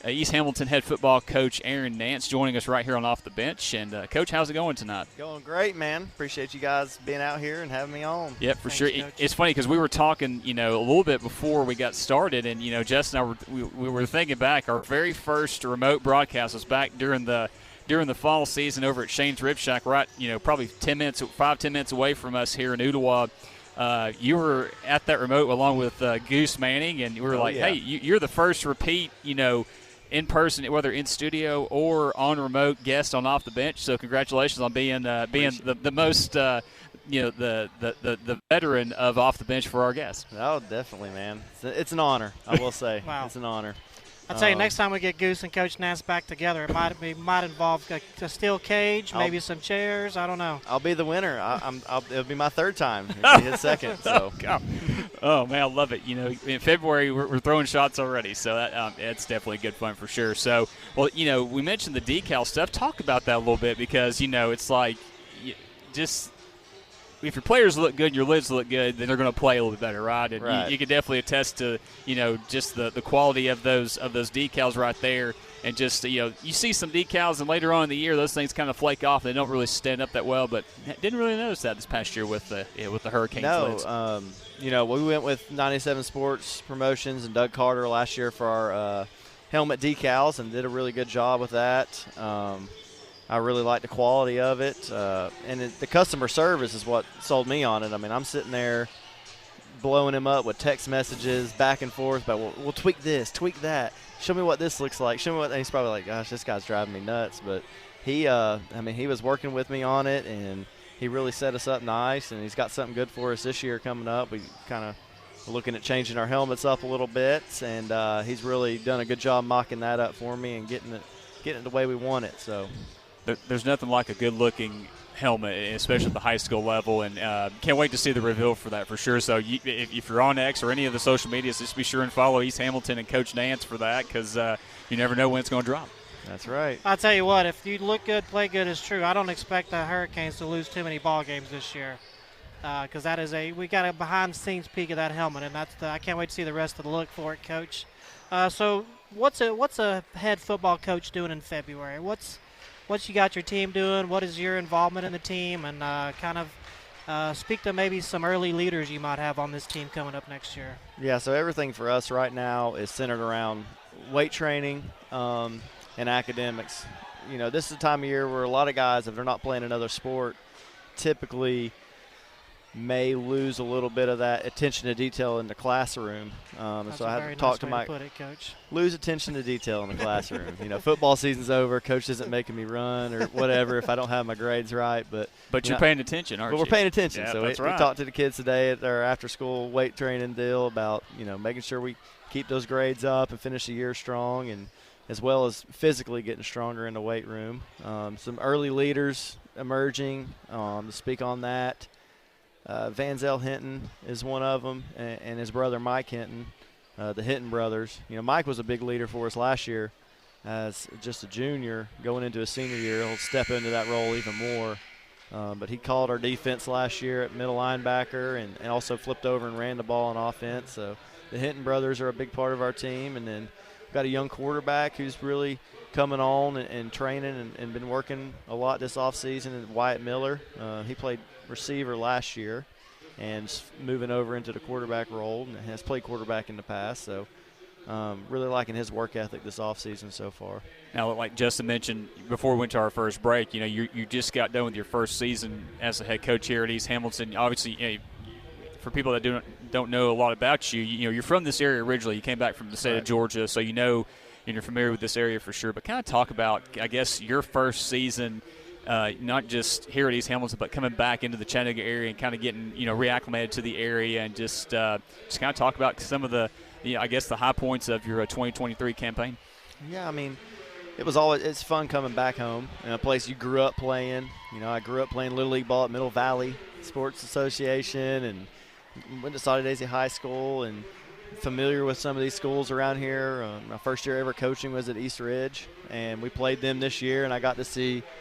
East Hamilton head football coach Aaron Nance joining us right here on Off the Bench. And, Coach, how's it going tonight? Going great, man. Appreciate you guys being out here and having me on. Yeah, for Thanks, sure. Coach. It's funny because we were talking, a little bit before we got started, and, Justin and I we were thinking back. Our very first remote broadcast was back during the fall season over at Shane's Rib Shack, right, probably 10 minutes away from us here in Ooltewah. You were at that remote along with Goose Manning, and you were hey, you're the first repeat, in person, whether in studio or on remote guest on Off the Bench. So congratulations on being the most the veteran of Off the Bench for our guests. Oh, definitely, man. It's an honor, I will say. Wow. It's an honor. I'll tell you, next time we get Goose and Coach Nance back together, it might involve a steel cage, maybe some chairs. I don't know. I'll be the winner. It'll be my third time. It'll be his second. So. Oh, man, I love it. In February we're throwing shots already, so it's definitely good fun for sure. So, well, we mentioned the decal stuff. Talk about that a little bit because it's like just. If your players look good and your lids look good, then they're going to play a little bit better, right? And right. You can definitely attest to, just the quality of those decals right there. And just, you see some decals, and later on in the year, those things kind of flake off. They don't really stand up that well, but didn't really notice that this past year with the Hurricanes lids. No, we went with 97 Sports Promotions and Doug Carter last year for our helmet decals and did a really good job with that. I really like the quality of it, and the customer service is what sold me on it. I mean, I'm sitting there blowing him up with text messages back and forth, but we'll tweak this, tweak that. Show me what this looks like. Show me what. And he's probably like, gosh, this guy's driving me nuts. But he was working with me on it, and he really set us up nice, and he's got something good for us this year coming up. We kind of looking at changing our helmets up a little bit, and he's really done a good job mocking that up for me and getting it the way we want it. So. There's nothing like a good-looking helmet, especially at the high school level, and can't wait to see the reveal for that for sure. So if you're on X or any of the social medias, just be sure and follow East Hamilton and Coach Nance for that because you never know when it's going to drop. That's right. I'll tell you what, if you look good, play good is true. I don't expect the Hurricanes to lose too many ball games this year because we got a behind-the-scenes peek of that helmet, and I can't wait to see the rest of the look for it, Coach. So what's a head football coach doing in February? What you got your team doing? What is your involvement in the team? And kind of speak to maybe some early leaders you might have on this team coming up next year. Yeah, so everything for us right now is centered around weight training and academics. This is the time of year where a lot of guys, if they're not playing another sport, typically may lose a little bit of that attention to detail in the classroom. So I had to talk to Mike. Put it, Coach. Lose attention to detail in the classroom. Football season's over. Coach isn't making me run or whatever if I don't have my grades right. But you're paying attention, aren't you? But we're paying attention. Yeah, so that's we talked to the kids today at our after-school weight training deal about making sure we keep those grades up and finish the year strong, and as well as physically getting stronger in the weight room. Some early leaders emerging to speak on that. Van Zell Hinton is one of them, and his brother Mike Hinton, the Hinton brothers. Mike was a big leader for us last year as just a junior. Going into a senior year, he'll step into that role even more. But he called our defense last year at middle linebacker and also flipped over and ran the ball on offense. So the Hinton brothers are a big part of our team. And then we've got a young quarterback who's really coming on and training and been working a lot this offseason, and Wyatt Miller. He played receiver last year and moving over into the quarterback role and has played quarterback in the past. So really liking his work ethic this offseason so far. Now, like Justin mentioned before we went to our first break, you just got done with your first season as a head coach here at East Hamilton. Obviously, for people that don't know a lot about you, you're from this area originally. You came back from the state of Georgia, so you're familiar with this area for sure. But kind of talk about, I guess, your first season, not just here at East Hamilton, but coming back into the Chattanooga area and kind of getting, reacclimated to the area, and just kind of talk about some of the, I guess, the high points of your 2023 campaign. Yeah, I mean, it's fun coming back home in a place you grew up playing. I grew up playing Little League ball at Middle Valley Sports Association and went to Sauter Daisy High School and familiar with some of these schools around here. My first year ever coaching was at East Ridge, and we played them this year, and I got to see –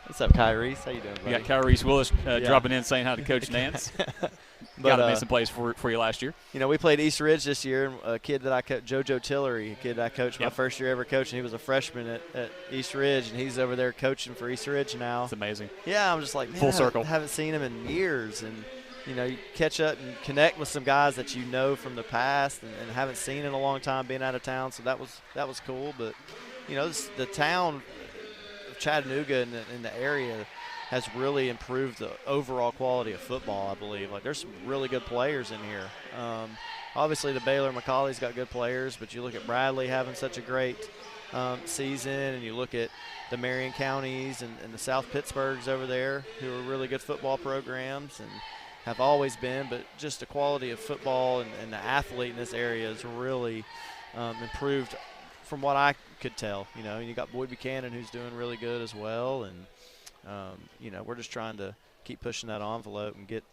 what's up, Kyrese? How you doing, buddy? We got Kyrese Willis dropping in saying hi to Coach Nance. Got him in some plays for you last year. We played East Ridge this year. A kid that I coached, JoJo Tillery, a kid I coached my first year ever coaching. He was a freshman at East Ridge, and he's over there coaching for East Ridge now. It's amazing. Yeah, I'm just like, man, full circle. I haven't seen him in years, and you catch up and connect with some guys that you know from the past and haven't seen in a long time, being out of town. So that was cool. But the town of Chattanooga and the area has really improved the overall quality of football, I believe. Like, there's some really good players in here. Obviously, the Baylor-McCauley's got good players, but you look at Bradley having such a great season, and you look at the Marion counties and the South Pittsburghs over there, who are really good football programs and have always been, but just the quality of football and the athlete in this area has really improved from what I could tell. You got Boyd Buchanan, who's doing really good as well, and we're just trying to keep pushing that envelope and get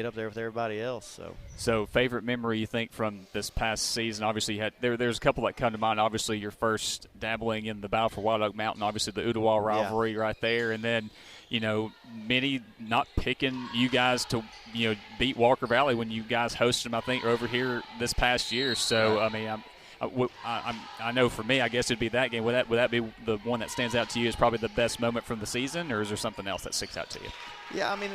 up there with everybody else. So favorite memory you think from this past season? Obviously, you had there's a couple that come to mind. Obviously, your first dabbling in the battle for Wild Oak Mountain. Obviously, the Ooltewah rivalry right there, and then many not picking you guys to beat Walker Valley when you guys hosted them. I think over here this past year. So I mean, I know for me, I guess it'd be that game. Would that be the one that stands out to you as probably the best moment from the season, or is there something else that sticks out to you? Yeah, I mean,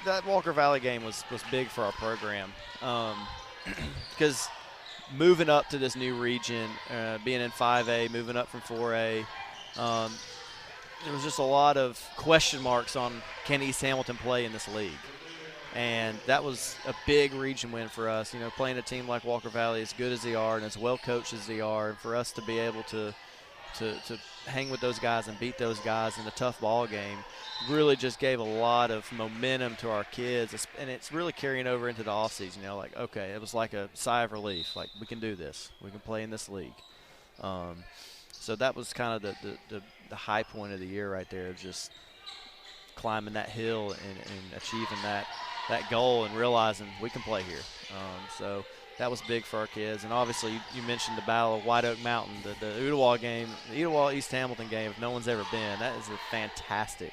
that Walker Valley game was big for our program because moving up to this new region, being in 5A, moving up from 4A, there was just a lot of question marks on can East Hamilton play in this league. And that was a big region win for us, playing a team like Walker Valley, as good as they are and as well coached as they are, and for us to be able to hang with those guys and beat those guys in a tough ball game really just gave a lot of momentum to our kids, and it's really carrying over into the offseason. Okay, it was like a sigh of relief. Like, we can do this. We can play in this league. So that was kind of the high point of the year right there, just climbing that hill and achieving that goal and realizing we can play here. So that was big for our kids. And obviously, you mentioned the Battle of White Oak Mountain, the Ooltewah game, the Ooltewah-East Hamilton game, if no one's ever been. That is a fantastic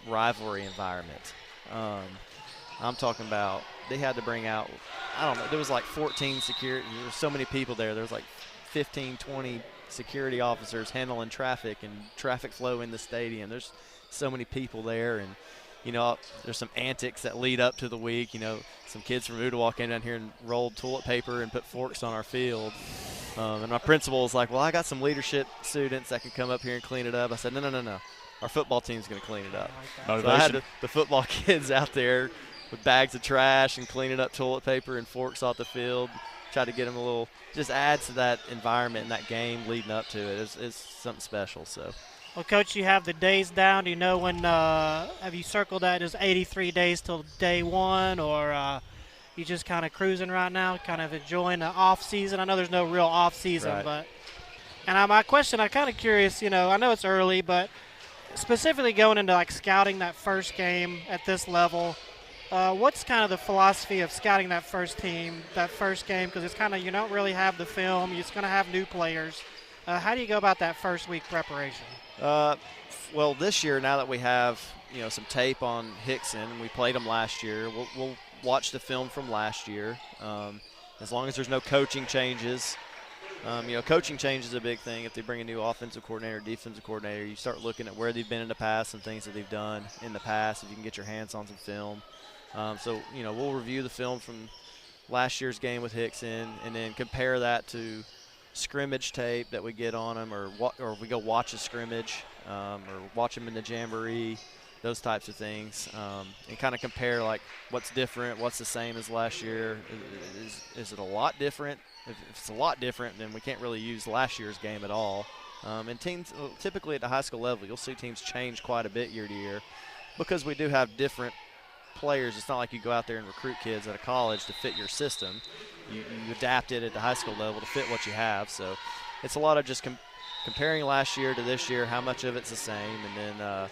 rivalry environment. I'm talking about they had to bring out, I don't know, there was like 14 security. There were so many people there. There was like 15, 20 security officers handling traffic and traffic flow in the stadium. There's so many people there, and there's some antics that lead up to the week. Some kids from Ooltewah came down here and rolled toilet paper and put forks on our field. And my principal was like, well, I got some leadership students that can come up here and clean it up. I said, no. Our football team's going to clean it up. So I had the football kids out there with bags of trash and cleaning up toilet paper and forks off the field. Try to get them a little, just adds to that environment and that game leading up to it. It's something special. So. Well, Coach, you have the days down. Do you know when, have you circled that as 83 days till day one, or you just kind of cruising right now, kind of enjoying the off season? I know there's no real off season, right. My question, I'm kind of curious, I know it's early, but specifically going into like scouting that first game at this level, what's kind of the philosophy of scouting that first team, that first game? Because it's kind of, you don't really have the film. You're just going to have new players. How do you go about that first week preparation? Well, this year, now that we have some tape on Hickson, we played them last year. We'll watch the film from last year. As long as there's no coaching changes. Coaching change is a big thing. If they bring a new offensive coordinator, defensive coordinator, you start looking at where they've been in the past and things that they've done in the past. If you can get your hands on some film, we'll review the film from last year's game with Hickson and then compare that to scrimmage tape that we get on them, or if we go watch a scrimmage, or watch them in the jamboree, those types of things, and kind of compare like what's different, what's the same as last year. Is it a lot different? If it's a lot different, then we can't really use last year's game at all. And teams, typically at the high school level, you'll see teams change quite a bit year to year because we do have different players. It's not like you go out there and recruit kids at a college to fit your system. You adapt it at the high school level to fit what you have. So it's a lot of just comparing last year to this year, how much of it's the same, and then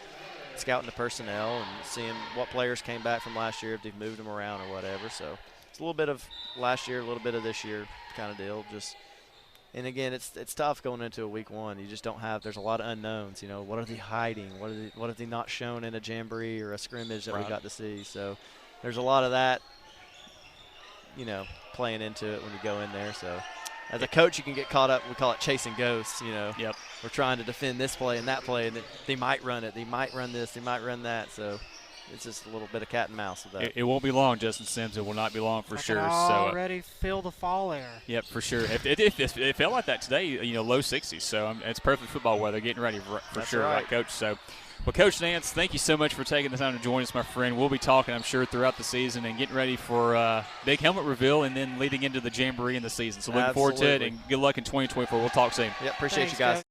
scouting the personnel and seeing what players came back from last year, if they've moved them around or whatever. So it's a little bit of last year, a little bit of this year kind of deal. And again, it's tough going into a week one. You just don't have – there's a lot of unknowns. What are they hiding? What have they not shown in a jamboree or a scrimmage that we got to see? So there's a lot of that playing into it when you go in there. So as a coach, you can get caught up. We call it chasing ghosts. Yep. We're trying to defend this play and that play, and they might run it. They might run this. They might run that. So it's just a little bit of cat and mouse with that. It won't be long, Justin Sims. It will not be long for sure. I can already feel the fall air. Yep, for sure. It felt like that today, low 60s. So it's perfect football weather. Getting ready for sure, right, Coach? So, well, Coach Nance, thank you so much for taking the time to join us, my friend. We'll be talking, I'm sure, throughout the season and getting ready for big helmet reveal and then leading into the Jamboree in the season. So looking forward to it, and good luck in 2024. We'll talk soon. Yep, appreciate you guys.